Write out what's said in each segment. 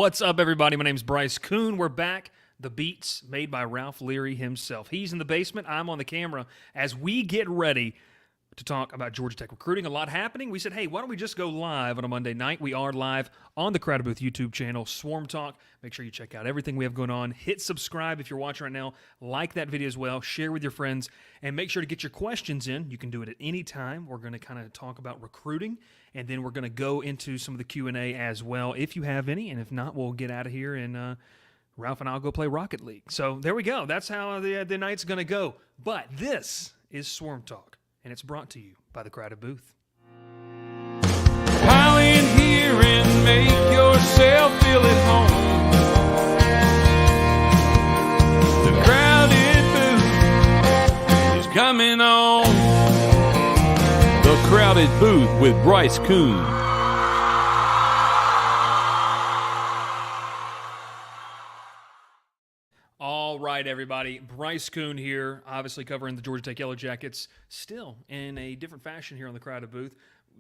What's up, everybody? My name's Bryce Kuhn. We're back. The beats made by Ralph Leary himself. He's in the basement. I'm on the camera as we get ready to talk about Georgia Tech recruiting. A lot happening. We said, hey, why don't we just go live on a Monday night? We are live on the Crowded Booth YouTube channel, Swarm Talk. Make sure you check out everything we have going on. Hit subscribe if you're watching right now. Like that video as well. Share with your friends. And make sure to get your questions in. You can do it at any time. We're going to kind of talk about recruiting. And then we're going to go into some of the Q&A as well, if you have any. And if not, we'll get out of here and Ralph and I'll go play Rocket League. So there we go. That's how the night's going to go. But this is Swarm Talk, and it's brought to you by the Crowded Booth. Pile in here and make yourself feel at home. The Crowded Booth is coming on. The Crowded Booth with Bryce Kuhn. All right, everybody. Bryce Kuhn here, obviously covering the Georgia Tech Yellow Jackets, still in a different fashion here on the Crowded Booth.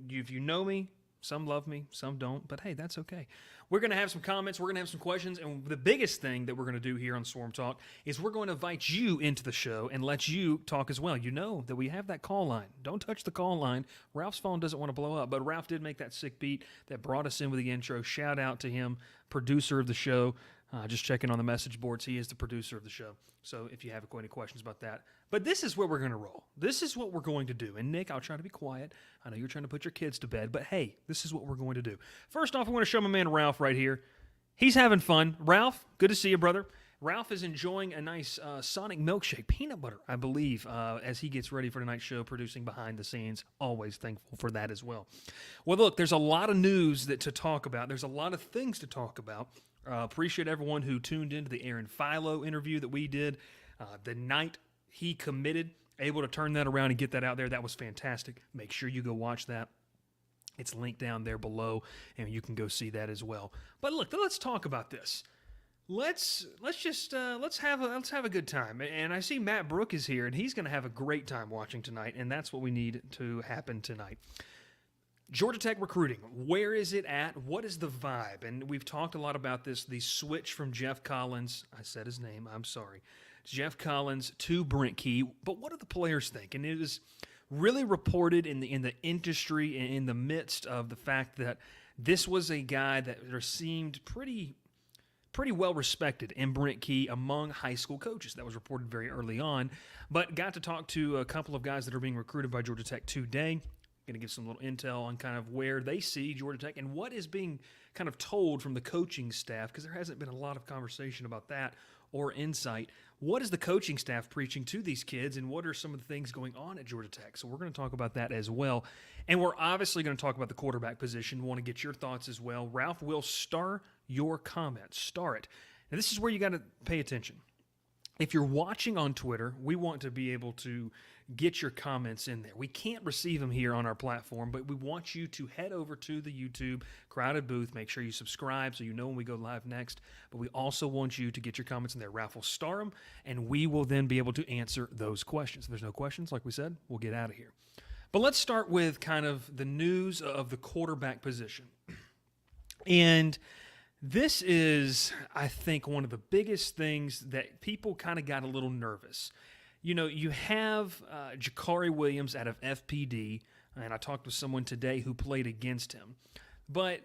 If you know me, some love me, some don't, but hey, that's okay. We're going to have some comments, we're going to have some questions, and the biggest thing that we're going to do here on Swarm Talk is we're going to invite you into the show and let you talk as well. You know that we have that call line. Don't touch the call line. Ralph's phone doesn't want to blow up, but Ralph did make that sick beat that brought us in with the intro. Shout out to him, producer of the show. Just checking on the message boards. He is the producer of the show. So if you have any questions about that. But this is where we're going to roll. This is what we're going to do. And Nick, I'll try to be quiet. I know you're trying to put your kids to bed. But hey, this is what we're going to do. First off, I want to show my man Ralph right here. He's having fun. Ralph, good to see you, brother. Ralph is enjoying a nice Sonic milkshake, peanut butter, I believe, as he gets ready for tonight's show, producing behind the scenes. Always thankful for that as well. Well, look, there's a lot of news to talk about. There's a lot of things to talk about. Appreciate everyone who tuned into the Aaron Philo interview that we did the night he committed, able to turn that around and get that out there. That was fantastic. Make sure you go watch that. It's linked down there below, and you can go see that as well. But look, let's talk about this. Let's have a good time. And I see Matt Brook is here, and he's going to have a great time watching tonight, and that's what we need to happen tonight. Georgia Tech recruiting, where is it at? What is the vibe? And we've talked a lot about this, the switch from Jeff Collins, I said his name, I'm sorry, Jeff Collins to Brent Key. But what do the players think? And it was really reported in the industry, in the midst of the fact that this was a guy that seemed pretty well respected in Brent Key among high school coaches. That was reported very early on, but got to talk to a couple of guys that are being recruited by Georgia Tech today. Going to give some little intel on kind of where they see Georgia Tech and what is being kind of told from the coaching staff, because there hasn't been a lot of conversation about that or insight. What is the coaching staff preaching to these kids, and what are some of the things going on at Georgia Tech? So we're going to talk about that as well. And we're obviously going to talk about the quarterback position. Want to get your thoughts as well. Ralph will star your comments. Star it. And this is where you got to pay attention. If you're watching on Twitter, we want to be able to get your comments in there. We can't receive them here on our platform, but we want you to head over to the YouTube Crowded Booth. Make sure you subscribe so you know when we go live next. But we also want you to get your comments in there. Ralph will star them, and we will then be able to answer those questions. If there's no questions, like we said, we'll get out of here. But let's start with kind of the news of the quarterback position. And this is, I think, one of the biggest things that people kind of got a little nervous. You know, you have Jakari Williams out of FPD, and I talked with someone today who played against him. But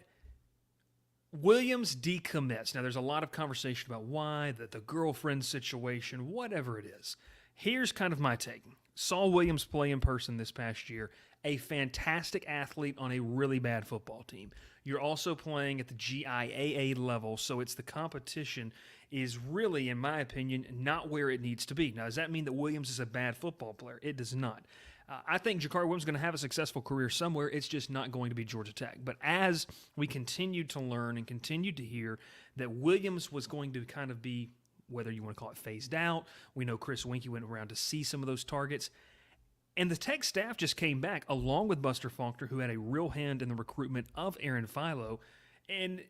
Williams decommits. Now, there's a lot of conversation about why, the girlfriend situation, whatever it is. Here's kind of my take. Saw Williams play in person this past year. A fantastic athlete on a really bad football team. You're also playing at the GIAA level, so it's the competition is really, in my opinion, not where it needs to be. Now, does that mean that Williams is a bad football player? It does not. I think Jakari Williams is going to have a successful career somewhere. It's just not going to be Georgia Tech. But as we continue to learn and continue to hear that Williams was going to kind of be, whether you want to call it phased out, we know Chris Winkie went around to see some of those targets. And the Tech staff just came back, along with Buster Faulkner, who had a real hand in the recruitment of Aaron Philo. And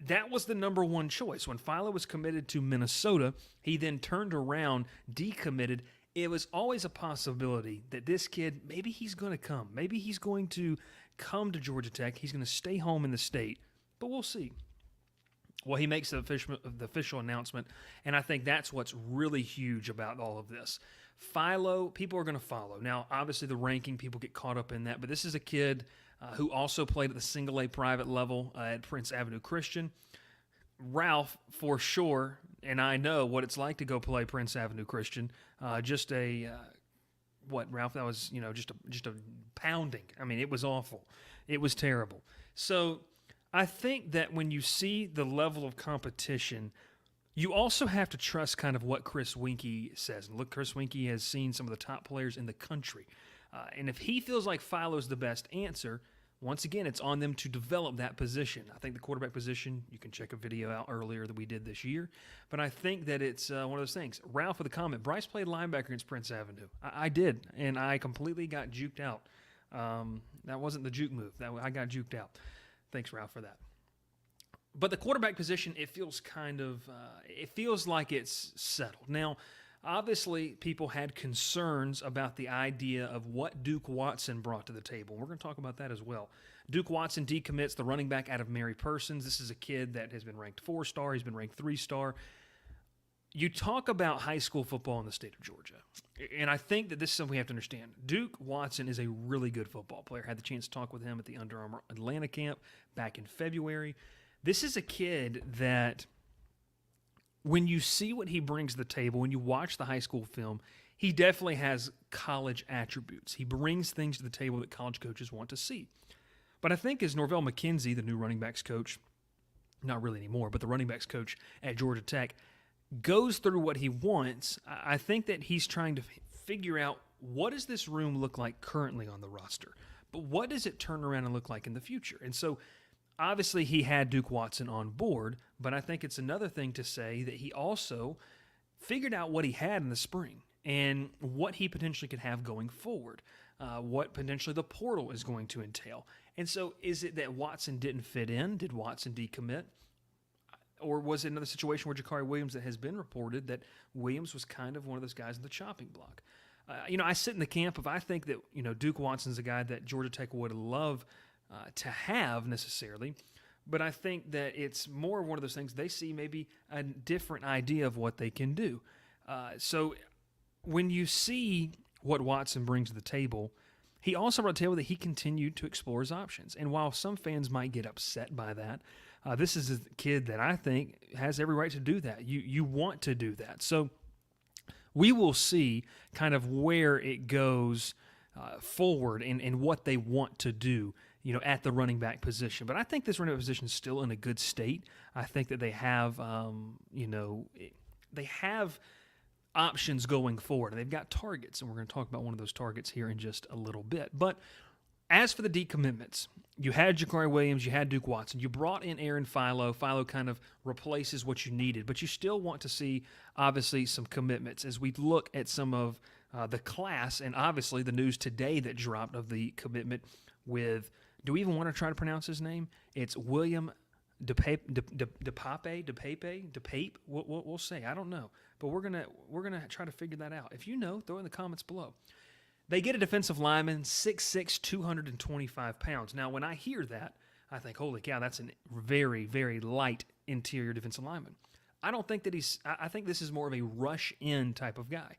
that was the number one choice. When Philo was committed to Minnesota, he then turned around, decommitted. It was always a possibility that this kid, maybe he's going to come. Maybe he's going to come to Georgia Tech. He's going to stay home in the state. But we'll see. Well, he makes the official announcement, and I think that's what's really huge about all of this. Philo, people are going to follow. Now, obviously, the ranking, people get caught up in that, but this is a kid who also played at the single A private level at Prince Avenue Christian. Ralph, for sure, and I know what it's like to go play Prince Avenue Christian. Ralph? That was just a pounding. I mean, it was awful. It was terrible. So I think that when you see the level of competition, you also have to trust kind of what Chris Winkie says. And look, Chris Winkie has seen some of the top players in the country. And if he feels like Philo's the best answer, once again, it's on them to develop that position. I think the quarterback position, you can check a video out earlier that we did this year. But I think that it's one of those things. Ralph with a comment, Bryce played linebacker against Prince Avenue. I did, and I completely got juked out. That wasn't the juke move. I got juked out. Thanks, Ralph, for that. But the quarterback position, it feels it feels like it's settled. Now, obviously, people had concerns about the idea of what Duke Watson brought to the table. We're going to talk about that as well. Duke Watson decommits the running back out of Mary Persons. This is a kid that has been ranked 4-star. He's been ranked 3-star. You talk about high school football in the state of Georgia, and I think that this is something we have to understand. Duke Watson is a really good football player. I had the chance to talk with him at the Under Armour Atlanta camp back in February. This is a kid that when you see what he brings to the table, when you watch the high school film, he definitely has college attributes. He brings things to the table that college coaches want to see. But I think as Norvell McKenzie, the new running backs coach, not really anymore, but the running backs coach at Georgia Tech, goes through what he wants, I think that he's trying to figure out what does this room look like currently on the roster, but what does it turn around and look like in the future? And so obviously he had Duke Watson on board, but I think it's another thing to say that he also figured out what he had in the spring and what he potentially could have going forward, what potentially the portal is going to entail. And so is it that Watson didn't fit in? Did Watson decommit? Or was it another situation where Jakari Williams, that has been reported that Williams was kind of one of those guys in the chopping block? I sit in the camp of I think that Duke Watson's a guy that Georgia Tech would love to have necessarily, but I think that it's more of one of those things they see maybe a different idea of what they can do. So when you see what Watson brings to the table, he also brought to the table that he continued to explore his options. And while some fans might get upset by that, this is a kid that I think has every right to do that. You want to do that. So we will see kind of where it goes forward and what they want to do, at the running back position. But I think this running back position is still in a good state. I think that they have, they have options going forward, and they've got targets, and we're going to talk about one of those targets here in just a little bit. But as for the decommitments, you had Jakari Williams, you had Duke Watson, you brought in Aaron Philo. Philo kind of replaces what you needed, but you still want to see, obviously, some commitments as we look at some of the class, and obviously the news today that dropped of the commitment with, do we even want to try to pronounce his name? It's William DePape. We'll say. I don't know, but we're gonna try to figure that out. If you know, throw it in the comments below. They get a defensive lineman, 6'6", 225 pounds. Now, when I hear that, I think, holy cow, that's a very, very light interior defensive lineman. I don't think that I think this is more of a rush-in type of guy.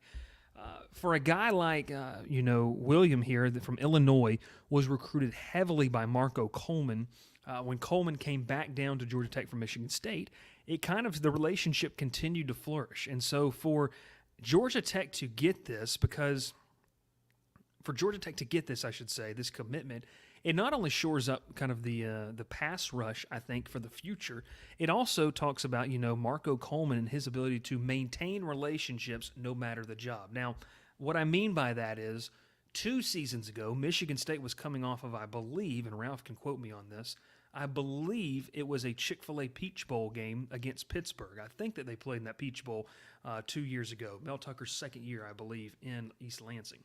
For a guy like, William here from Illinois was recruited heavily by Marco Coleman. When Coleman came back down to Georgia Tech from Michigan State, the relationship continued to flourish. And so for Georgia Tech to get this, I should say, this commitment, it not only shores up kind of the pass rush, I think, for the future, it also talks about, Marco Coleman and his ability to maintain relationships no matter the job. Now, what I mean by that is 2 seasons ago, Michigan State was coming off of, I believe, and Ralph can quote me on this, I believe it was a Chick-fil-A Peach Bowl game against Pittsburgh. I think that they played in that Peach Bowl 2 years ago. Mel Tucker's second year, I believe, in East Lansing.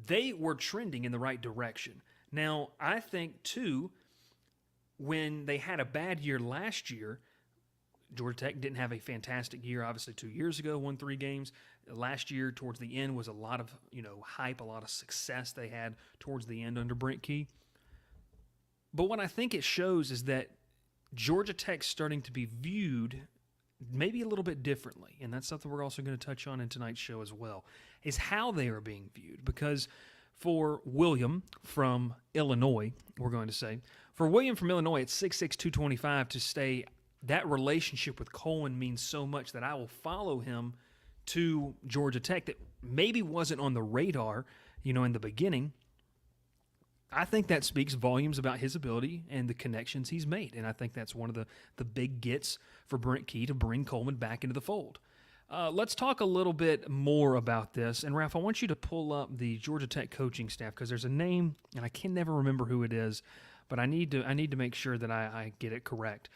They were trending in the right direction. Now, I think, too, when they had a bad year last year, Georgia Tech didn't have a fantastic year, obviously 2 years ago, won 3 games. Last year, towards the end, was a lot of hype, a lot of success they had towards the end under Brent Key. But what I think it shows is that Georgia Tech's starting to be viewed maybe a little bit differently, and that's something we're also going to touch on in tonight's show as well, is how they are being viewed. Because for William from Illinois, we're going to say, for William from Illinois at 6'6", 225 to stay, that relationship with Coleman means so much that I will follow him to Georgia Tech that maybe wasn't on the radar, in the beginning. I think that speaks volumes about his ability and the connections he's made. And I think that's one of the big gets for Brent Key to bring Coleman back into the fold. Let's talk a little bit more about this. And, Ralph, I want you to pull up the Georgia Tech coaching staff because there's a name, and I can never remember who it is, but I need to make sure that I get it correct.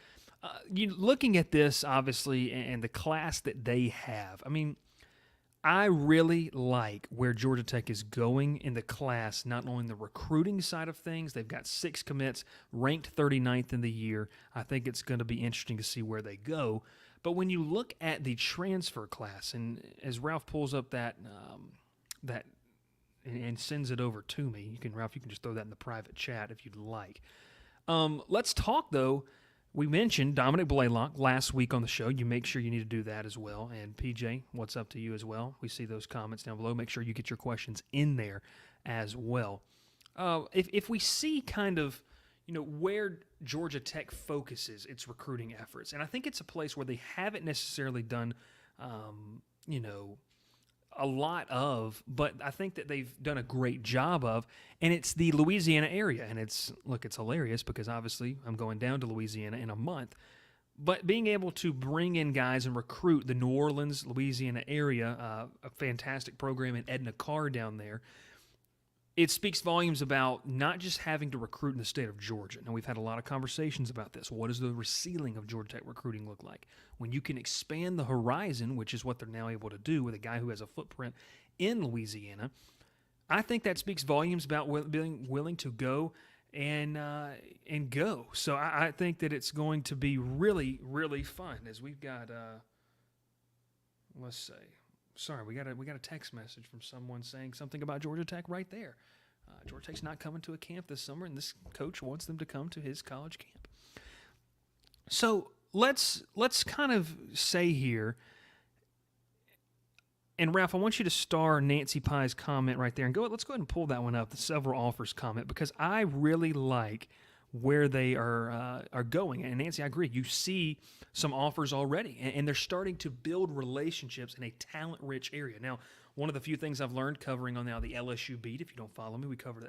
Looking at this, obviously, and the class that they have, I really like where Georgia Tech is going in the class, not only the recruiting side of things. They've got 6 commits, ranked 39th in the year. I think it's going to be interesting to see where they go. But when you look at the transfer class, and as Ralph pulls up that and sends it over to me, Ralph, you can just throw that in the private chat if you'd like. Let's talk, though. We mentioned Dominic Blaylock last week on the show. You make sure you need to do that as well. And PJ, what's up to you as well? We see those comments down below. Make sure you get your questions in there as well. If we see kind of, where Georgia Tech focuses its recruiting efforts, and I think it's a place where they haven't necessarily done, a lot of, but I think that they've done a great job of, and it's the Louisiana area. And it's hilarious because obviously I'm going down to Louisiana in a month, but being able to bring in guys and recruit the New Orleans, Louisiana area, a fantastic program in Edna Carr down there, it speaks volumes about not just having to recruit in the state of Georgia. Now, we've had a lot of conversations about this. What does the ceiling of Georgia Tech recruiting look like? When you can expand the horizon, which is what they're now able to do with a guy who has a footprint in Louisiana, I think that speaks volumes about being willing to go and go. So I think that it's going to be really, really fun as we've got, let's say, sorry, we got a text message from someone saying something about Georgia Tech right there. Georgia Tech's not coming to a camp this summer, and this coach wants them to come to his college camp. So let's kind of say here, and Ralph, I want you to star Nancy Pye's comment right there, and let's go ahead and pull that one up, the several offers comment, because I really like where they are going. And Nancy, I agree. You see some offers already, and they're starting to build relationships in a talent-rich area. Now, one of the few things I've learned covering on now the LSU beat, if you don't follow me, I cover the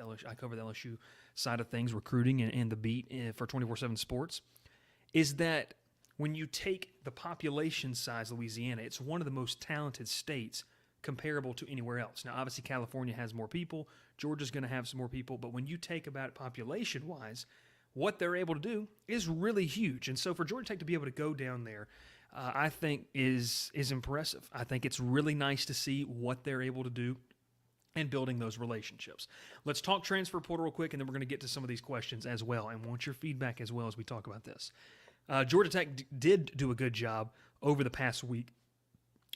LSU side of things, recruiting and the beat for 24/7 Sports, is that when you take the population size of Louisiana, it's one of the most talented states comparable to anywhere else. Now, obviously, California has more people. Georgia's going to have some more people. But when you take about it population-wise, what they're able to do is really huge. And so for Georgia Tech to be able to go down there, I think is impressive. I think it's really nice to see what they're able to do and building those relationships. Let's talk transfer portal real quick, and then we're going to get to some of these questions as well. And want your feedback as well as we talk about this. Georgia Tech did do a good job over the past week.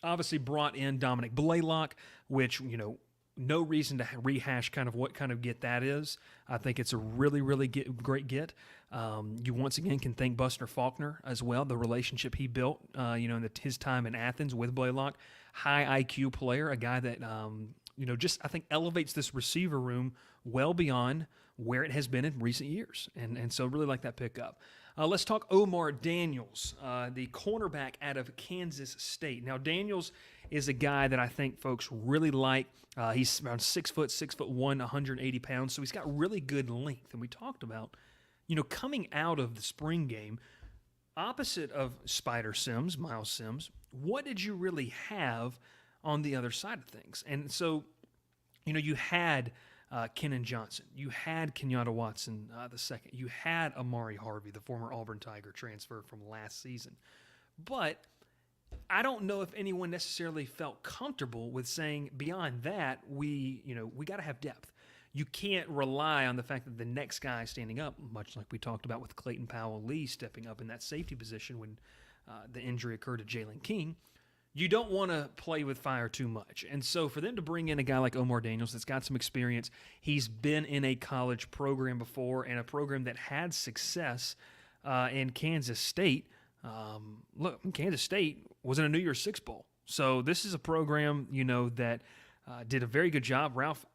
Obviously brought in Dominic Blaylock, which, no reason to rehash kind of what kind of get that is. I think it's a really, really great get. You once again can thank Buster Faulkner as well, the relationship he built, in his time in Athens with Blaylock. High IQ player, a guy that, just I think elevates this receiver room well beyond where it has been in recent years. And so really like that pickup. Let's talk Omar Daniels, the cornerback out of Kansas State. Now, Daniels is a guy that I think folks really like. He's around 6'1", 180 pounds, so he's got really good length. And we talked about, coming out of the spring game, opposite of Spider Sims, Miles Sims, what did you really have on the other side of things? And so, you had Kenan Johnson. You had Kenyatta Watson the second. You had Amari Harvey, the former Auburn Tiger transfer from last season. But I don't know if anyone necessarily felt comfortable with saying beyond that, we got to have depth. You can't rely on the fact that the next guy standing up, much like we talked about with Clayton Powell-Lee stepping up in that safety position when the injury occurred to Jalen King. You don't want to play with fire too much. And so for them to bring in a guy like Omar Daniels that's got some experience, he's been in a college program before and a program that had success in Kansas State. Look, Kansas State was in a New Year's Six Bowl. So this is a program, that did a very good job. Ralph,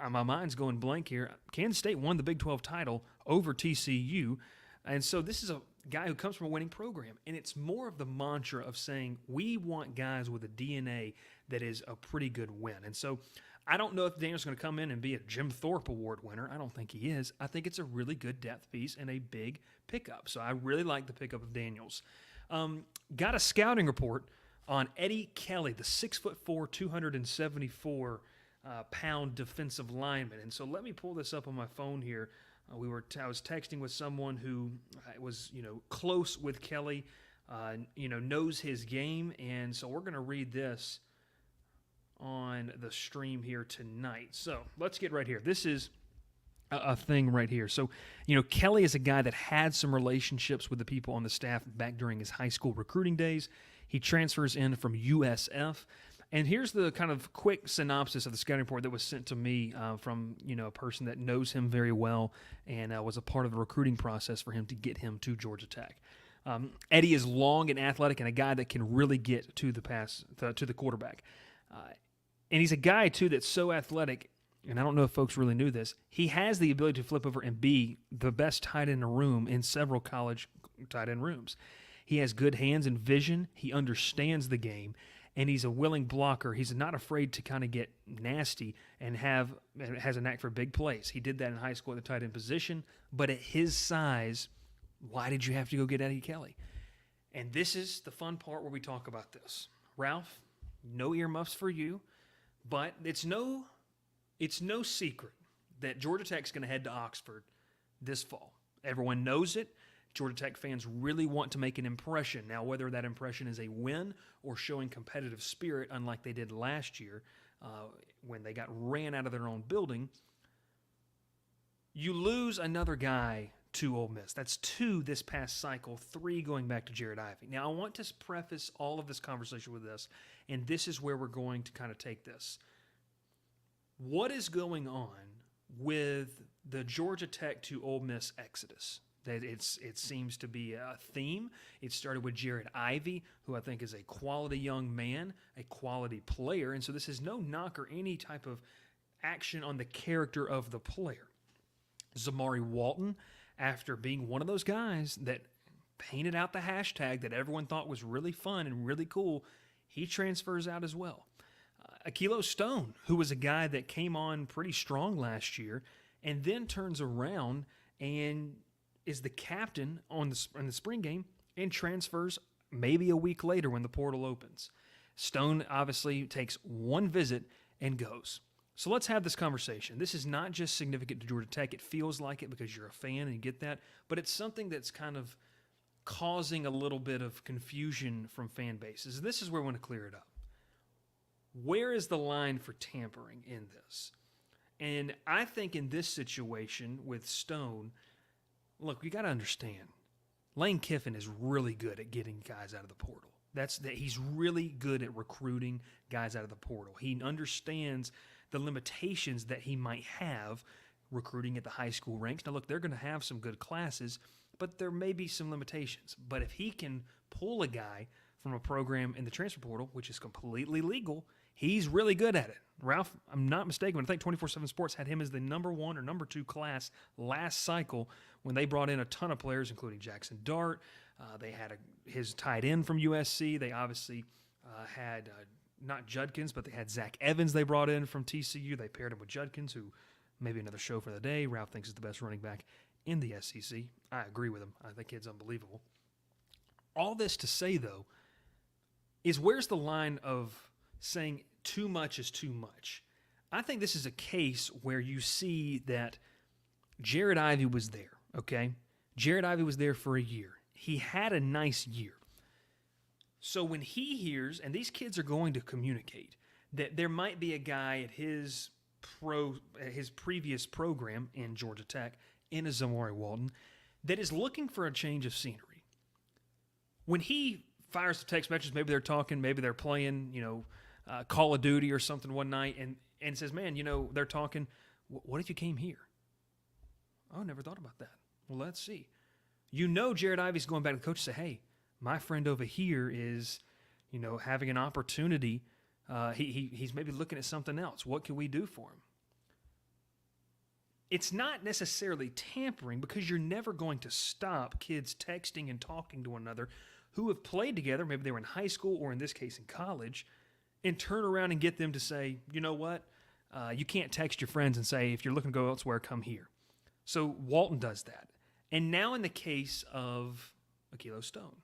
my mind's going blank here. Kansas State won the Big 12 title over TCU. And so this is a guy who comes from a winning program. And it's more of the mantra of saying we want guys with a DNA that is a pretty good win. And so I don't know if Daniel's going to come in and be a Jim Thorpe Award winner. I don't think he is. I think it's a really good depth piece and a big pickup. So I really like the pickup of Daniels. Got a scouting report on Eddie Kelly, the 6'4", 274-pound defensive lineman. And so let me pull this up on my phone here. I was texting with someone who was, close with Kelly, knows his game. And so we're going to read this on the stream here tonight. So let's get right here. This is a thing right here. So, Kelly is a guy that had some relationships with the people on the staff back during his high school recruiting days. He transfers in from USF. And here's the kind of quick synopsis of the scouting report that was sent to me from, a person that knows him very well and was a part of the recruiting process for him to get him to Georgia Tech. Eddie is long and athletic and a guy that can really get to the to the quarterback. And he's a guy, too, that's so athletic, and I don't know if folks really knew this, he has the ability to flip over and be the best tight end in the room in several college tight end rooms. He has good hands and vision. He understands the game, and he's a willing blocker. He's not afraid to kind of get nasty and has a knack for big plays. He did that in high school at the tight end position, but at his size, why did you have to go get Eddie Kelly? And this is the fun part where we talk about this. Ralph, no earmuffs for you, but it's no secret that Georgia Tech's going to head to Oxford this fall. Everyone knows it. Georgia Tech fans really want to make an impression. Now, whether that impression is a win or showing competitive spirit, unlike they did last year when they got ran out of their own building, you lose another guy to Ole Miss. That's 2 this past cycle, 3 going back to Jared Ivey. Now, I want to preface all of this conversation with this, and this is where we're going to kind of take this. What is going on with the Georgia Tech to Ole Miss exodus? That it seems to be a theme. It started with Jared Ivey, who I think is a quality young man, a quality player, and so this is no knock or any type of action on the character of the player. Zamari Walton, after being one of those guys that painted out the hashtag that everyone thought was really fun and really cool, he transfers out as well. Akilo Stone, who was a guy that came on pretty strong last year and then turns around and is the captain in the spring game and transfers maybe a week later when the portal opens. Stone obviously takes one visit and goes. So let's have this conversation. This is not just significant to Georgia Tech. It feels like it because you're a fan and you get that, but it's something that's kind of causing a little bit of confusion from fan bases. This is where we want to clear it up. Where is the line for tampering in this? And I think in this situation with Stone, look, you got to understand, Lane Kiffin is really good at getting guys out of the portal. He's really good at recruiting guys out of the portal. He understands the limitations that he might have recruiting at the high school ranks. Now, look, they're going to have some good classes, but there may be some limitations. But if he can pull a guy from a program in the transfer portal, which is completely legal, he's really good at it. Ralph, I'm not mistaken, I think 24/7 Sports had him as the number 1 or number 2 class last cycle when they brought in a ton of players, including Jackson Dart. They had his tight end from USC. They obviously had not Judkins, but they had Zach Evans they brought in from TCU. They paired him with Judkins, who maybe another show for the day. Ralph thinks is the best running back in the SEC. I agree with him. I think the kid's unbelievable. All this to say, though, is where's the line of saying too much is too much? I think this is a case where you see that Jared Ivey was there, okay? Jared Ivey was there for a year. He had a nice year. So when he hears, and these kids are going to communicate, that there might be a guy at his previous program in Georgia Tech, in a Zamari Walton, that is looking for a change of scenery. When he fires the text message, maybe they're talking, maybe they're playing, Call of Duty or something one night, and says, man, they're talking, what if you came here? Oh, never thought about that. Well, let's see. You know Jared Ivey's going back to the coach and say, hey, my friend over here is, having an opportunity. He's maybe looking at something else. What can we do for him? It's not necessarily tampering because you're never going to stop kids texting and talking to one another who have played together, maybe they were in high school or in this case in college, and turn around and get them to say, you know what, you can't text your friends and say, if you're looking to go elsewhere, come here. So Walton does that. And now in the case of Akilo Stone,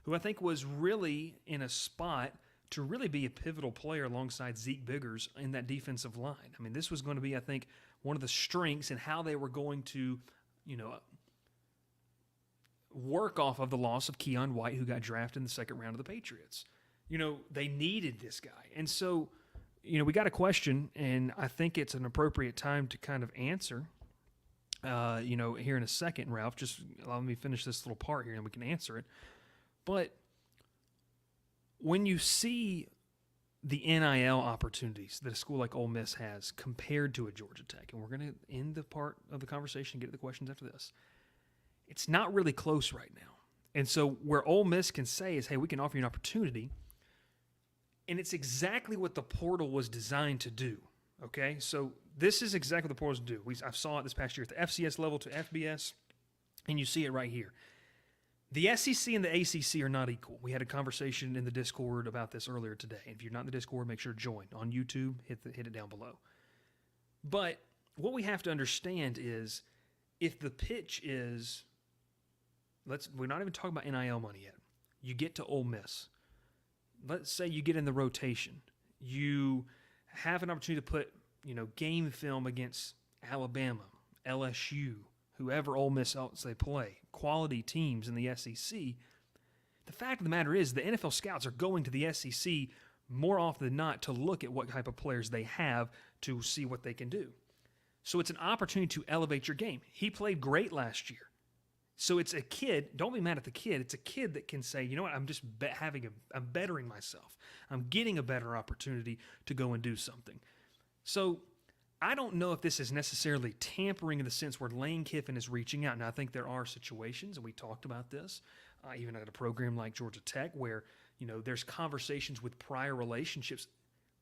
who I think was really in a spot to really be a pivotal player alongside Zeke Biggers in that defensive line. I mean, this was going to be, I think, one of the strengths in how they were going to, work off of the loss of Keon White, who got drafted in the second round of the Patriots. They needed this guy. And so, we got a question, and I think it's an appropriate time to kind of answer, here in a second, Ralph. Just allow me to finish this little part here, and we can answer it. But when you see the NIL opportunities that a school like Ole Miss has compared to a Georgia Tech, and we're going to end the part of the conversation and get to the questions after this, it's not really close right now. And so where Ole Miss can say is, hey, we can offer you an opportunity, and it's exactly what the portal was designed to do, okay? So this is exactly what the portal was to do. I saw it this past year at the FCS level to FBS, and you see it right here. The SEC and the ACC are not equal. We had a conversation in the Discord about this earlier today. If you're not in the Discord, make sure to join. On YouTube, hit it down below. But what we have to understand is if the pitch is, we're not even talking about NIL money yet. You get to Ole Miss. Let's say you get in the rotation. You have an opportunity to put, game film against Alabama, LSU, whoever Ole Miss else they play, quality teams in the SEC. The fact of the matter is the NFL scouts are going to the SEC more often than not to look at what type of players they have to see what they can do. So it's an opportunity to elevate your game. He played great last year. So it's a kid, don't be mad at the kid, it's a kid that can say, you know what, I'm just I'm bettering myself. I'm getting a better opportunity to go and do something. So I don't know if this is necessarily tampering in the sense where Lane Kiffin is reaching out. Now, I think there are situations, and we talked about this, even at a program like Georgia Tech, where, there's conversations with prior relationships.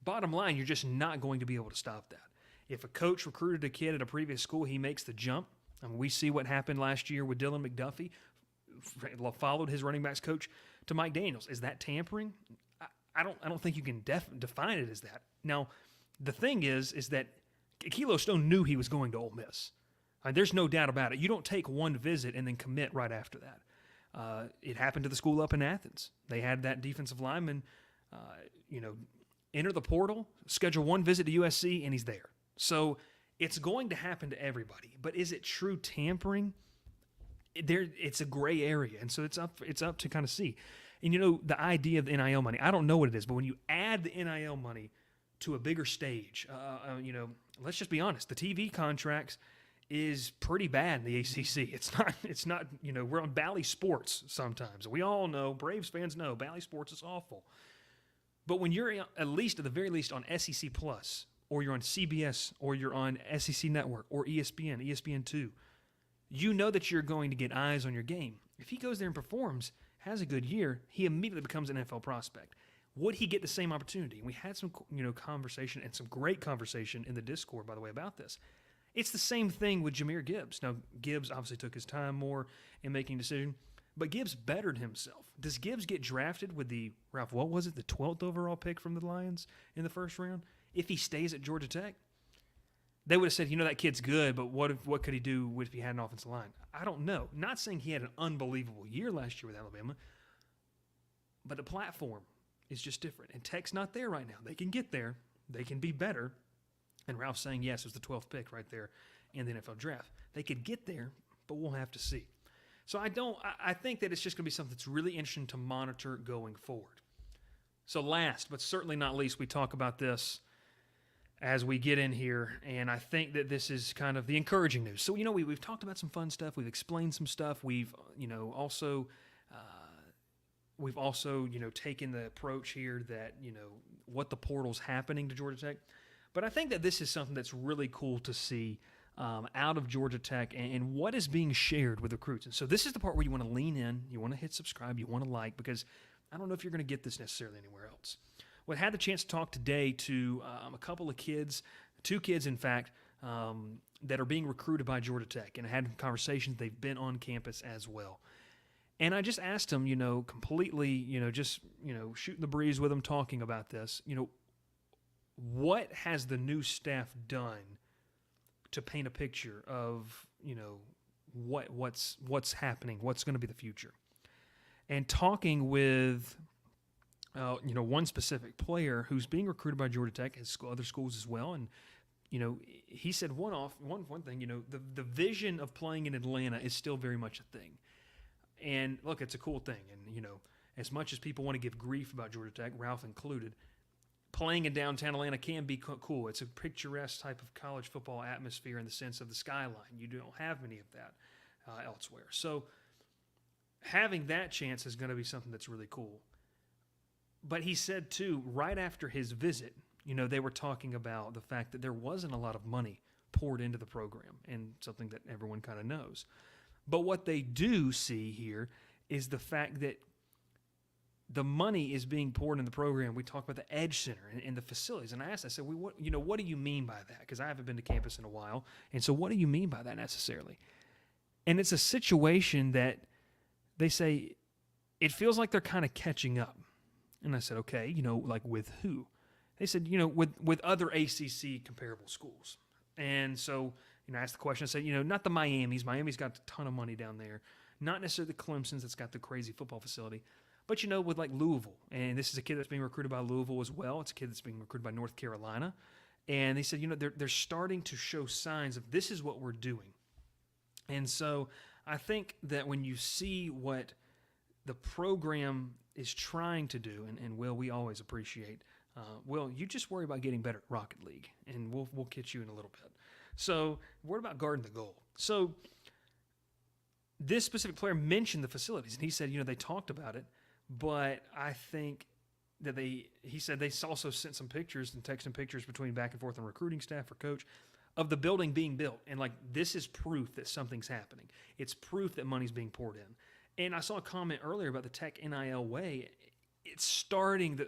Bottom line, you're just not going to be able to stop that. If a coach recruited a kid at a previous school, he makes the jump. I mean, we see what happened last year with Dylan McDuffie, followed his running backs coach to Mike Daniels. Is that tampering? I don't think you can define it as that. Now, the thing is that Akilo Stone knew he was going to Ole Miss. There's no doubt about it. You don't take one visit and then commit right after that. It happened to the school up in Athens. They had that defensive lineman, enter the portal, schedule one visit to USC, and he's there. So it's going to happen to everybody. But is it true tampering? It's a gray area, and so it's up to kind of see. And the idea of the NIL money, I don't know what it is, but when you add the NIL money to a bigger stage, let's just be honest. The TV contracts is pretty bad in the ACC. It's not. We're on Bally Sports sometimes. We all know, Braves fans know, Bally Sports is awful. But when you're at the very least on SEC Plus, or you're on CBS, or you're on SEC Network, or ESPN, ESPN2, you know that you're going to get eyes on your game. If he goes there and performs, has a good year, he immediately becomes an NFL prospect. Would he get the same opportunity? We had some, conversation and some great conversation in the Discord, by the way, about this. It's the same thing with Jahmyr Gibbs. Now, Gibbs obviously took his time more in making a decision, but Gibbs bettered himself. Does Gibbs get drafted with the 12th overall pick from the Lions in the first round? If he stays at Georgia Tech, they would have said, that kid's good, but what could he do if he had an offensive line? I don't know. Not saying he had an unbelievable year last year with Alabama, but the platform is just different. And Tech's not there right now. They can get there. They can be better. And Ralph's saying, yes, it was the 12th pick right there in the NFL draft. They could get there, but we'll have to see. So I think that it's just going to be something that's really interesting to monitor going forward. So last, but certainly not least, we talk about this as we get in here, and I think that this is kind of the encouraging news. So, we've talked about some fun stuff. We've explained some stuff. We've also taken the approach here that, what the portal's happening to Georgia Tech. But I think that this is something that's really cool to see out of Georgia Tech and what is being shared with recruits. And so this is the part where you want to lean in, you want to hit subscribe, you want to like, because I don't know if you're going to get this necessarily anywhere else. Well, I had the chance to talk today to a couple of kids, 2 kids, in fact, that are being recruited by Georgia Tech, and I had conversations. They've been on campus as well. And I just asked them, completely, just, shooting the breeze with them, talking about this, what has the new staff done to paint a picture of, what's happening, what's going to be the future? And talking with, one specific player who's being recruited by Georgia Tech, has other schools as well, and he said one thing, the vision of playing in Atlanta is still very much a thing. And look, it's a cool thing. And, as much as people want to give grief about Georgia Tech, Ralph included, playing in downtown Atlanta can be cool. It's a picturesque type of college football atmosphere in the sense of the skyline. You don't have many of that elsewhere. So having that chance is going to be something that's really cool. But he said, too, right after his visit, they were talking about the fact that there wasn't a lot of money poured into the program, and something that everyone kind of knows. But what they do see here is the fact that the money is being poured in the program. We talk about the Edge Center and the facilities. And I asked, I said, what do you mean by that? Because I haven't been to campus in a while. And so what do you mean by that necessarily? And it's a situation that they say it feels like they're kind of catching up. And I said, okay, like with who? They said, with other ACC comparable schools. And so, I asked the question, I said, not the Miamis. Miami's got a ton of money down there. Not necessarily the Clemson's that's got the crazy football facility. But, with like Louisville. And this is a kid that's being recruited by Louisville as well. It's a kid that's being recruited by North Carolina. And they said, they're starting to show signs of this is what we're doing. And so I think that when you see what the program is trying to do, and Will, we always appreciate, Will, you just worry about getting better at Rocket League, and we'll get you in a little bit. So, what about guarding the goal? So, this specific player mentioned the facilities, and he said, they talked about it, but I think that he said they also sent some pictures and texted pictures between back and forth on recruiting staff or coach of the building being built. And, this is proof that something's happening. It's proof that money's being poured in. And I saw a comment earlier about the Tech NIL way. It's starting,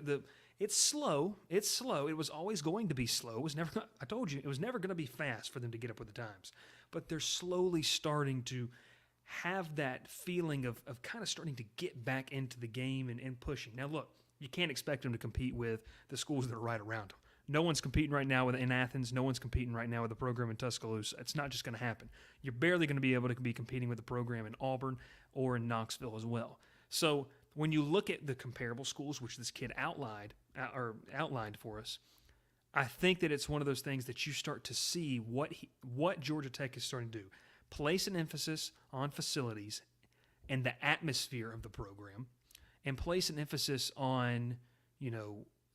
it's slow. It's slow. It was always going to be slow. It was never. I told you, it was never going to be fast for them to get up with the times. But they're slowly starting to have that feeling of kind of starting to get back into the game and pushing. Now, look, you can't expect them to compete with the schools that are right around them. No one's competing right now in Athens. No one's competing right now with the program in Tuscaloosa. It's not just going to happen. You're barely going to be able to be competing with the program in Auburn or in Knoxville as well. So when you look at the comparable schools, which this kid outlined for us, I think that it's one of those things that you start to see what Georgia Tech is starting to do. Place an emphasis on facilities and the atmosphere of the program, and place an emphasis on,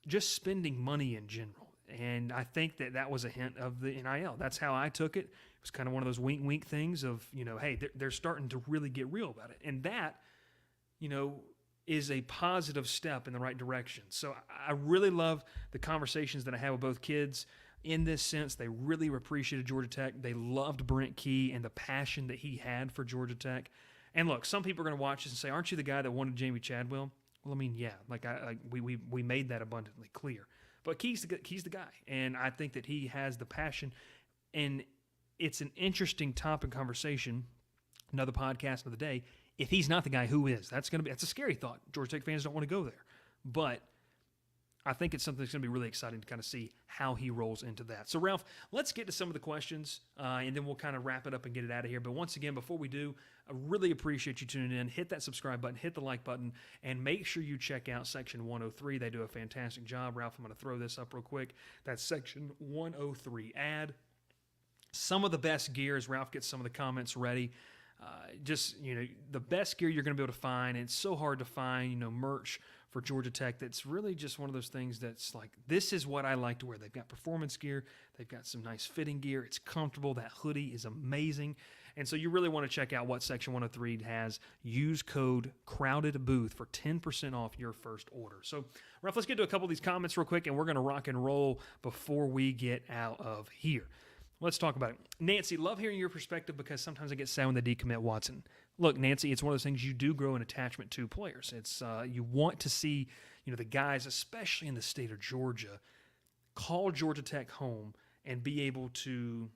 just spending money in general. And I think that was a hint of the NIL. That's how I took it. It was kind of one of those wink things of, hey, they're starting to really get real about it. And that, is a positive step in the right direction. So I really love the conversations that I had with both kids in this sense. They really appreciated Georgia Tech. They loved Brent Key and the passion that he had for Georgia Tech. And look, some people are going to watch this and say, aren't you the guy that wanted Jamie Chadwell? Well, I mean, yeah, we made that abundantly clear. But Key's the guy, and I think that he has the passion, and it's an interesting topic conversation, another podcast of the day. If he's not the guy, who is? That's a scary thought. Georgia Tech fans don't want to go there. But I think it's something that's going to be really exciting to kind of see how he rolls into that. So, Ralph, let's get to some of the questions, and then we'll kind of wrap it up and get it out of here. But once again, before we do, I really appreciate you tuning in. Hit that subscribe button, hit the like button, and make sure you check out Section 103. They do a fantastic job. Ralph, I'm going to throw this up real quick. That's Section 103 ad. Some of the best gear, as Ralph gets some of the comments ready. The best gear you're going to be able to find. And it's so hard to find, merch for Georgia Tech that's really just one of those things that's like, this is what I like to wear. They've got performance gear. They've got some nice fitting gear. It's comfortable. That hoodie is amazing. And so you really want to check out what Section 103 has. Use code CROWDEDBOOTH for 10% off your first order. So, Ralph, let's get to a couple of these comments real quick, and we're going to rock and roll before we get out of here. Let's talk about it. Nancy, love hearing your perspective because sometimes I get sad when they decommit Watson. Look, Nancy, it's one of those things you do grow an attachment to players. It's you want to see, the guys, especially in the state of Georgia, call Georgia Tech home and be able to.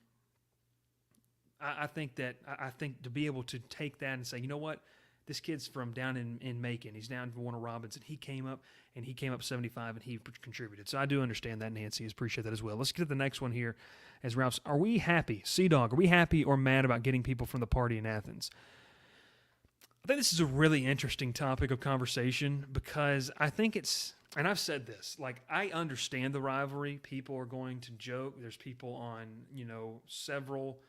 I think to be able to take that and say, you know what, this kid's from down in Macon. He's down in Warner Robinson. He came up 75 and he contributed. So I do understand that, Nancy. I appreciate that as well. Let's get to the next one here. As Ralph's, are we happy, Sea-Dog, are we happy or mad about getting people from the party in Athens? I think this is a really interesting topic of conversation because I think it's, and I've said this, like I understand the rivalry. People are going to joke. There's people on, several,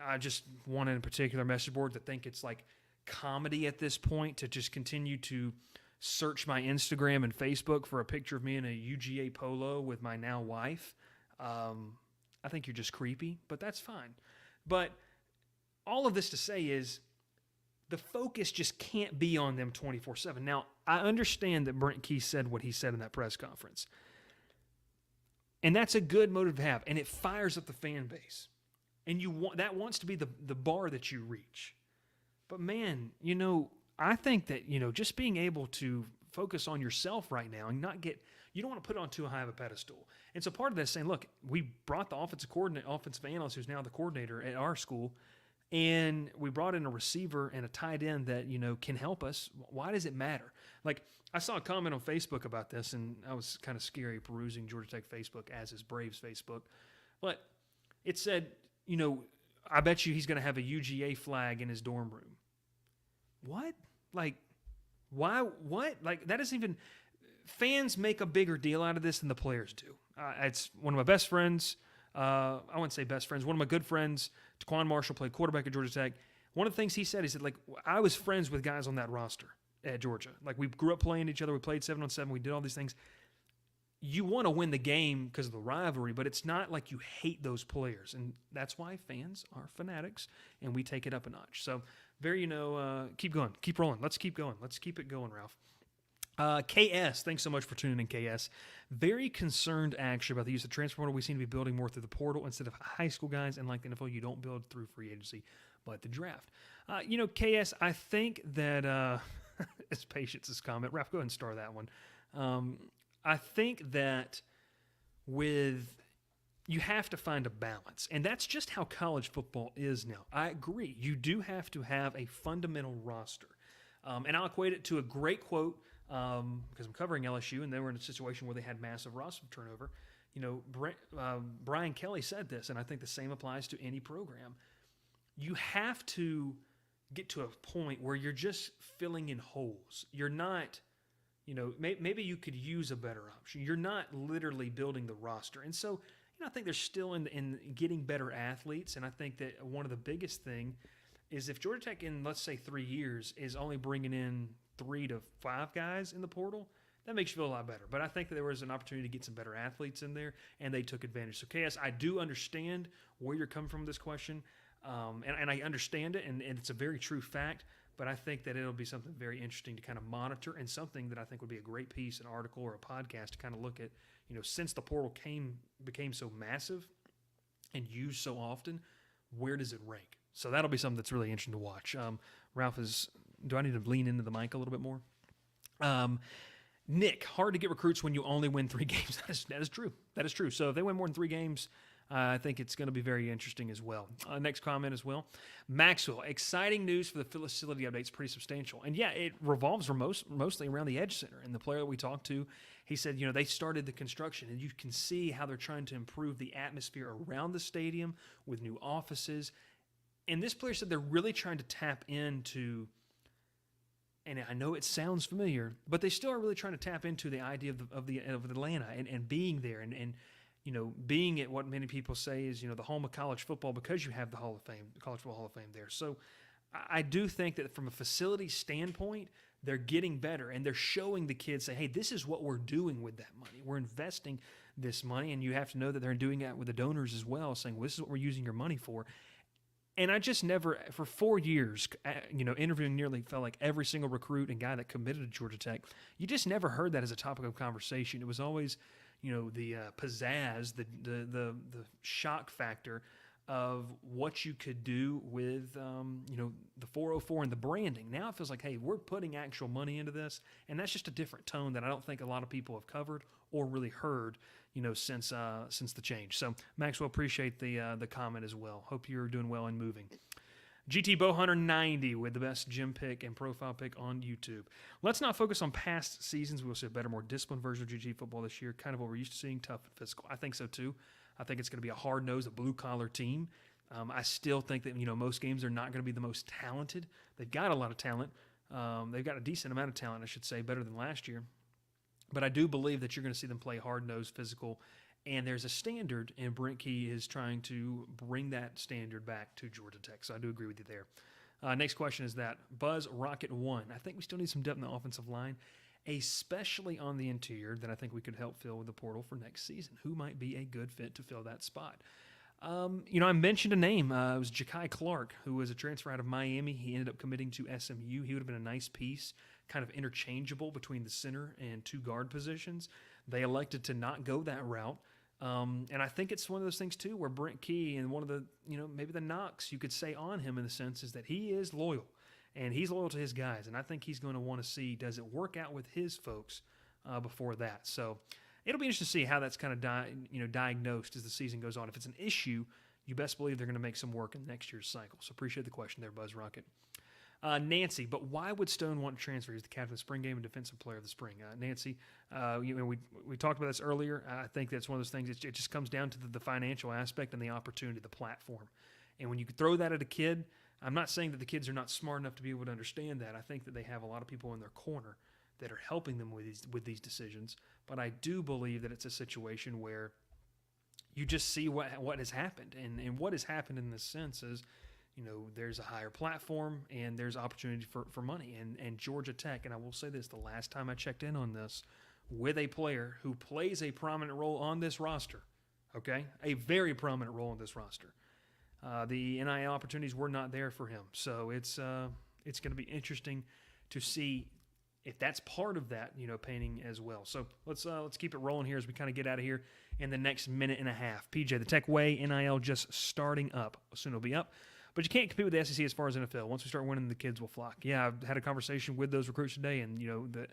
I just one in a particular message board that think it's like comedy at this point to just continue to search my Instagram and Facebook for a picture of me in a UGA polo with my now wife. I think you're just creepy, but that's fine. But all of this to say is the focus just can't be on them 24/7. Now, I understand that Brent Key said what he said in that press conference. And that's a good motive to have, and it fires up the fan base. And that wants to be the bar that you reach. But man, I think that, just being able to focus on yourself right now and not you don't want to put it on too high of a pedestal. And so part of that is saying, look, we brought the offensive analyst who's now the coordinator at our school, and we brought in a receiver and a tight end that, can help us. Why does it matter? Like, I saw a comment on Facebook about this, and I was kind of scary perusing Georgia Tech Facebook, as is Braves Facebook. But it said, I bet you he's going to have a UGA flag in his dorm room. What? Like, why? What? Like, that isn't even... Fans make a bigger deal out of this than the players do. It's one of my best friends. I wouldn't say best friends. One of my good friends, Taquan Marshall, played quarterback at Georgia Tech. One of the things he said, like, I was friends with guys on that roster at Georgia. Like, we grew up playing each other. We played 7-on-7. We did all these things. You want to win the game because of the rivalry, but it's not like you hate those players. And that's why fans are fanatics, and we take it up a notch. So, keep going. Keep rolling. Let's keep going. Let's keep it going, Ralph. KS, thanks so much for tuning in, KS. Very concerned, actually, about the use of transfer portal. We seem to be building more through the portal instead of high school guys, and like the NFL, you don't build through free agency, but the draft. KS, I think that, as Patience is comment, Ralph, go ahead and star that one. I think that you have to find a balance, and that's just how college football is now. I agree. You do have to have a fundamental roster. And I'll equate it to a great quote because I'm covering LSU, and they were in a situation where they had massive roster turnover. Brian Kelly said this, and I think the same applies to any program. You have to get to a point where you're just filling in holes. You're not, maybe you could use a better option. You're not literally building the roster. And so, I think they're still in getting better athletes, and I think that one of the biggest thing is if Georgia Tech in, let's say, 3 years is only bringing in 3 to 5 guys in the portal, that makes you feel a lot better. But I think that there was an opportunity to get some better athletes in there, and they took advantage. So, KS, I do understand where you're coming from with this question, and I understand it, and it's a very true fact, but I think that it'll be something very interesting to kind of monitor and something that I think would be a great piece, an article or a podcast to kind of look at, since the portal became so massive and used so often, where does it rank? So that'll be something that's really interesting to watch. Ralph do I need to lean into the mic a little bit more? Nick, hard to get recruits when you only win 3 games. That is true. That is true. So if they win more than 3 games, I think it's going to be very interesting as well. Next comment as well. Maxwell, exciting news for the facility updates, pretty substantial. And yeah, it revolves mostly around the Edge Center. And the player that we talked to, he said, they started the construction, and you can see how they're trying to improve the atmosphere around the stadium with new offices. And this player said they're really trying to tap into, and I know it sounds familiar, but they still are really trying to tap into the idea of Atlanta and being there and being at what many people say is, the home of college football because you have the Hall of Fame, the College Football Hall of Fame there. So I do think that from a facility standpoint, they're getting better, and they're showing the kids, say, hey, this is what we're doing with that money. We're investing this money, and you have to know that they're doing that with the donors as well, saying, well, this is what we're using your money for. And I just never, for 4 years, interviewing nearly felt like every single recruit and guy that committed to Georgia Tech, you just never heard that as a topic of conversation. It was always, the pizzazz, the shock factor of what you could do with, the 404 and the branding. Now it feels like, hey, we're putting actual money into this, and that's just a different tone that I don't think a lot of people have covered or really heard, since the change. So Maxwell, appreciate the comment as well. Hope you're doing well and moving. GT Bowhunter 90 with the best gym pick and profile pick on YouTube. Let's not focus on past seasons. We will see a better, more disciplined version of GT football this year, kind of what we're used to seeing, tough and physical. I think so too. I think it's going to be a hard-nosed, a blue-collar team. I still think that, most games are not going to be the most talented. They've got a lot of talent. They've got a decent amount of talent, I should say, better than last year. But I do believe that you're going to see them play hard-nosed, physical, and there's a standard, and Brent Key is trying to bring that standard back to Georgia Tech. So I do agree with you there. Next question is that Buzz Rocket 1. I think we still need some depth in the offensive line, especially on the interior, that I think we could help fill with the portal for next season. Who might be a good fit to fill that spot? I mentioned a name. It was Ja'Kai Clark, who was a transfer out of Miami. He ended up committing to SMU. He would have been a nice piece, kind of interchangeable between the center and two guard positions. They elected to not go that route. And I think it's one of those things, too, where Brent Key and one of the, maybe the knocks you could say on him in the sense is that he is loyal. And he's loyal to his guys. And I think he's going to want to see, does it work out with his folks before that? So it'll be interesting to see how that's kind of diagnosed as the season goes on. If it's an issue, you best believe they're going to make some work in next year's cycle. So appreciate the question there, Buzz Rocket. Nancy, but why would Stone want to transfer? He's the captain of the spring game and defensive player of the spring. Nancy, we talked about this earlier. I think that's one of those things. It just comes down to the financial aspect and the opportunity, the platform. And when you throw that at a kid, I'm not saying that the kids are not smart enough to be able to understand that. I think that they have a lot of people in their corner that are helping them with these decisions. But I do believe that it's a situation where you just see what has happened. And what has happened in this sense is, there's a higher platform and there's opportunity for money. And Georgia Tech, and I will say this, the last time I checked in on this, with a player who plays a prominent role on this roster, okay, a very prominent role in this roster, the NIL opportunities were not there for him. So it's going to be interesting to see if that's part of that, painting as well. So let's keep it rolling here as we kind of get out of here in the next minute and a half. PJ, the Tech Way, NIL just starting up. Soon it'll be up. But you can't compete with the SEC as far as NFL. Once we start winning, the kids will flock. Yeah, I've had a conversation with those recruits today, and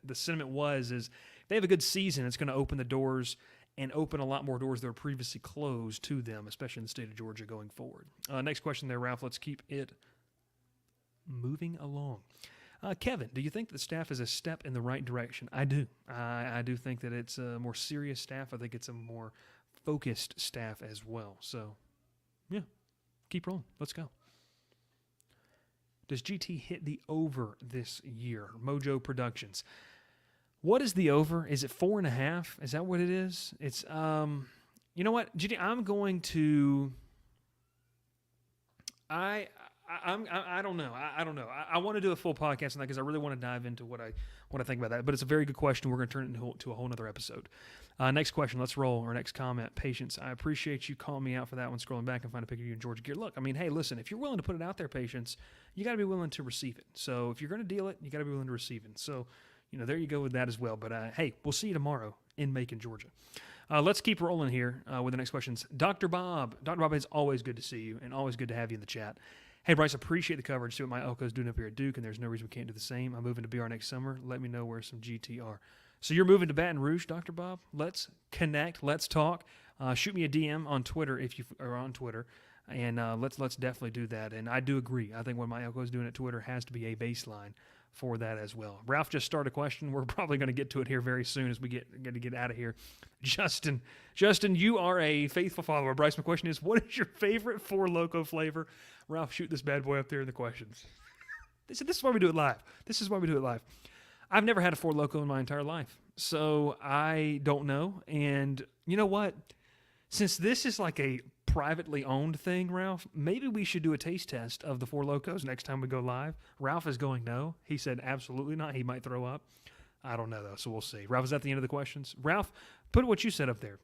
the sentiment is if they have a good season, it's going to open the doors and open a lot more doors that were previously closed to them, especially in the state of Georgia going forward. Next question there, Ralph. Let's keep it moving along. Kevin, do you think the staff is a step in the right direction? I do. I do think that it's a more serious staff. I think it's a more focused staff as well. So, yeah, keep rolling. Let's go. Does GT hit the over this year? Mojo Productions. What is the over? Is it 4.5? Is that what it is? It's you know what, GT, I'm going to. I don't know. I don't know. I want to do a full podcast on that because I really want to dive into what I think about that. But it's a very good question. We're going to turn it into a whole other episode. Next question. Let's roll. Our next comment. Patience. I appreciate you calling me out for that one. Scrolling back and find a picture of you in Georgia gear. Look, I mean, hey, listen. If you're willing to put it out there, Patience, you got to be willing to receive it. So if you're going to deal it, you got to be willing to receive it. So there you go with that as well. But hey, we'll see you tomorrow in Macon, Georgia. Let's keep rolling here with the next questions. Dr. Bob. Dr. Bob, it's always good to see you and always good to have you in the chat. Hey, Bryce, appreciate the coverage. See what my Elko's doing up here at Duke, and there's no reason we can't do the same. I'm moving to BR next summer. Let me know where some GT are. So you're moving to Baton Rouge, Dr. Bob? Let's connect. Let's talk. Shoot me a DM on Twitter if you are on Twitter, and let's definitely do that. And I do agree. I think what my Elko's doing at Twitter has to be a baseline for that as well. Ralph just started a question. We're probably going to get to it here very soon as we get out of here. Justin, you are a faithful follower. Bryce, my question is, what is your favorite Four Loko flavor? Ralph, shoot this bad boy up there in the questions. This is why we do it live. I've never had a Four Loko in my entire life, so I don't know. And you know what? Since this is like a privately owned thing, Ralph, maybe we should do a taste test of the Four Lokos next time we go live. Ralph is going no. He said absolutely not. He might throw up. I don't know, though, so we'll see. Ralph, is that the end of the questions? Ralph, put what you said up there.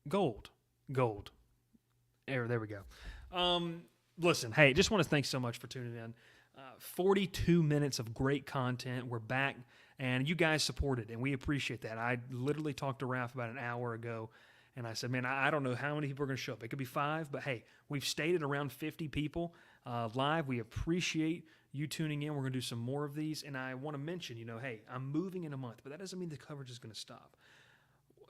Gold. There we go. Listen, hey, just want to thank so much for tuning in. 42 minutes of great content. We're back, and you guys supported, and we appreciate that. I literally talked to Ralph about an hour ago, And I said, man, I don't know how many people are going to show up. It could be 5, but hey, we've stayed at around 50 people live. We appreciate you tuning in. We're going to do some more of these. And I want to mention, hey, I'm moving in a month, but that doesn't mean the coverage is going to stop.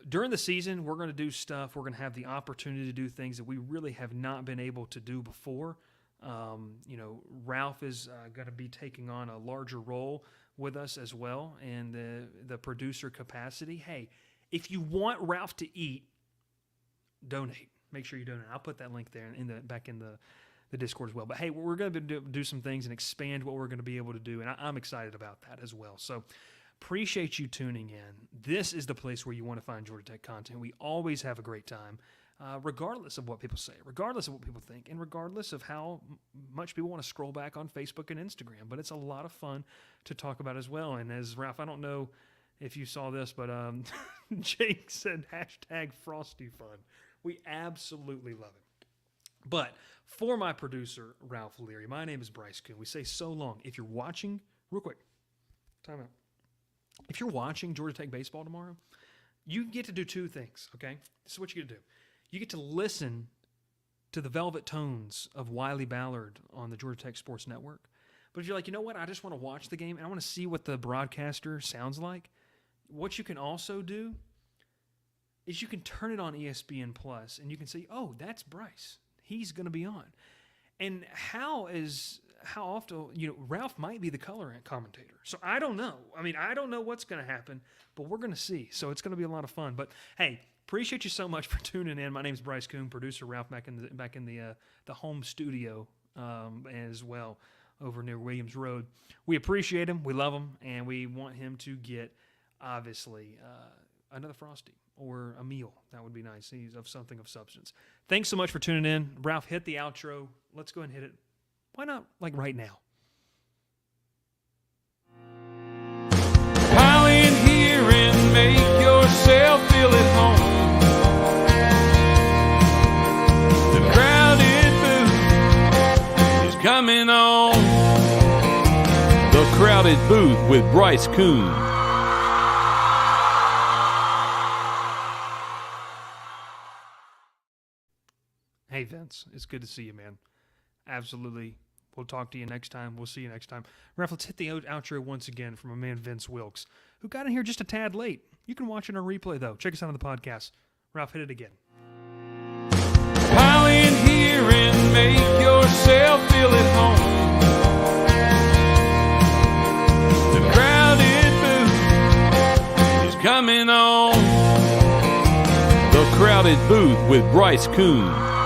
During the season, we're going to do stuff. We're going to have the opportunity to do things that we really have not been able to do before. Ralph is going to be taking on a larger role with us as well in the producer capacity. Hey, if you want Ralph to eat, donate. Make sure you donate. I'll put that link there back in the Discord as well. But hey, we're going to do some things and expand what we're going to be able to do, and I'm excited about that as well. So appreciate you tuning in. This is the place where you want to find Georgia Tech content. We always have a great time, regardless of what people say, regardless of what people think, and regardless of how much people want to scroll back on Facebook and Instagram. But it's a lot of fun to talk about as well. And as Ralph, I don't know if you saw this, but Jake said #FrostyFun. We absolutely love it. But for my producer, Ralph Leary, my name is Bryce Coon. We say so long. If you're watching, real quick, time out. If you're watching Georgia Tech baseball tomorrow, you get to do 2 things, okay? This is what you get to do. You get to listen to the velvet tones of Wiley Ballard on the Georgia Tech Sports Network. But if you're like, you know what, I just want to watch the game and I want to see what the broadcaster sounds like, what you can also do is you can turn it on ESPN Plus and you can say, oh, that's Bryce. He's going to be on. And how often, Ralph might be the color commentator. So I don't know. I don't know what's going to happen, but we're going to see. So it's going to be a lot of fun. But hey, appreciate you so much for tuning in. My name's Bryce Coon, producer Ralph back in the home studio as well over near Williams Road. We appreciate him. We love him. And we want him to get, obviously, another Frosty or a meal. That would be nice. He's of something of substance. Thanks so much for tuning in. Ralph, hit the outro. Let's go ahead and hit it. Why not like right now? Pile in here and make yourself feel at home. The crowded booth is coming on. The Crowded Booth with Bryce Coon. Hey, Vince, it's good to see you, man. Absolutely. We'll talk to you next time. We'll see you next time. Ralph, let's hit the outro once again from my man Vince Wilkes, who got in here just a tad late. You can watch it on replay, though. Check us out on the podcast. Ralph, hit it again. Pile in here and make yourself feel at home. The crowded booth is coming on. The Crowded Booth with Bryce Coon.